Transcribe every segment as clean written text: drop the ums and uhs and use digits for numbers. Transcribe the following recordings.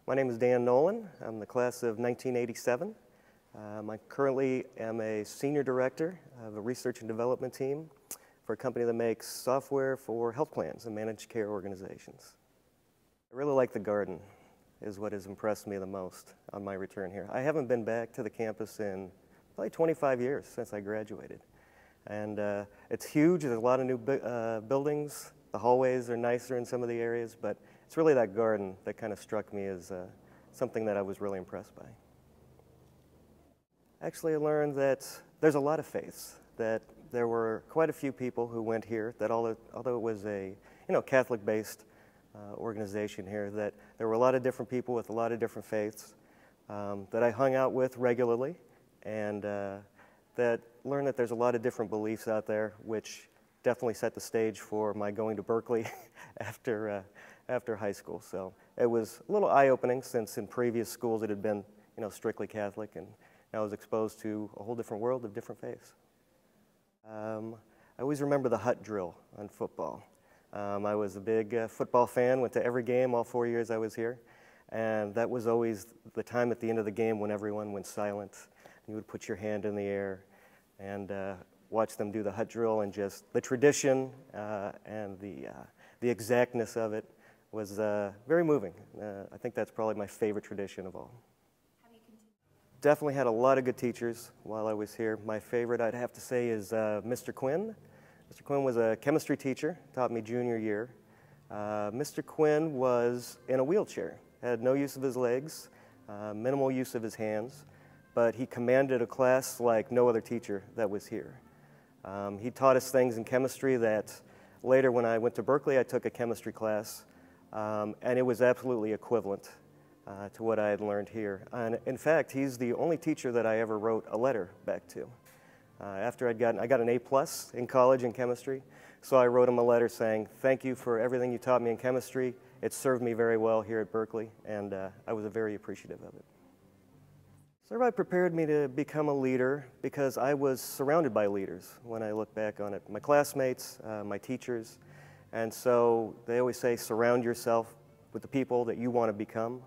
My name is Dan Nowlan. I'm the class of 1987. I currently am a senior director of a research and development team for a company that makes software for health plans and managed care organizations. I really like the garden, is what has impressed me the most on my return here. I haven't been back to the campus in probably 25 years since I graduated. And it's huge. There's a lot of new buildings. The hallways are nicer in some of the areas, but it's really that garden that kind of struck me as something that I was really impressed by. Actually, I learned that there's a lot of faiths, that there were quite a few people who went here, that although it was a Catholic-based organization here, that there were a lot of different people with a lot of different faiths that I hung out with regularly, and that learned that there's a lot of different beliefs out there, which definitely set the stage for my going to Berkeley after high school. So it was a little eye-opening, since in previous schools it had been strictly Catholic, and I was exposed to a whole different world of different faiths. I always remember the hut drill on football. I was a big football fan, went to every game all 4 years I was here, and that was always the time at the end of the game when everyone went silent. You would put your hand in the air and watch them do the hut drill, and just the tradition and the exactness of it was very moving. I think that's probably my favorite tradition of all. Definitely had a lot of good teachers while I was here. My favorite, I'd have to say, is Mr. Quinn. Mr. Quinn was a chemistry teacher, taught me junior year. Mr. Quinn was in a wheelchair, had no use of his legs, minimal use of his hands, but he commanded a class like no other teacher that was here. He taught us things in chemistry that later, when I went to Berkeley, I took a chemistry class, and it was absolutely equivalent to what I had learned here. And in fact, he's the only teacher that I ever wrote a letter back to. After I got an A+ in college in chemistry, so I wrote him a letter saying, "Thank you for everything you taught me in chemistry. It served me very well here at Berkeley," and I was very appreciative of it. Servite prepared me to become a leader because I was surrounded by leaders when I look back on it. My classmates, my teachers, and so they always say, surround yourself with the people that you want to become.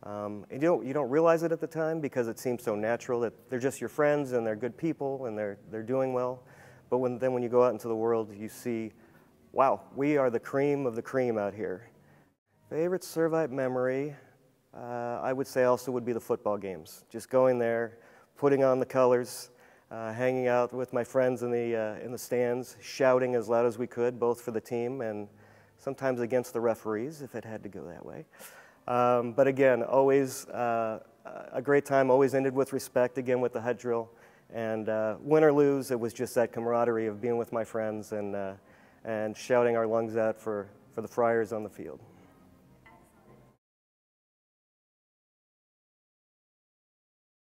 And you don't realize it at the time because it seems so natural that they're just your friends and they're good people and they're doing well. But when you go out into the world, you see, wow, we are the cream of the cream out here. Favorite Servite memory, I would say also would be the football games. Just going there, putting on the colors, hanging out with my friends in the stands, shouting as loud as we could, both for the team and sometimes against the referees if it had to go that way. But again, always a great time, always ended with respect, again with the hut drill. And win or lose, it was just that camaraderie of being with my friends and shouting our lungs out for the Friars on the field.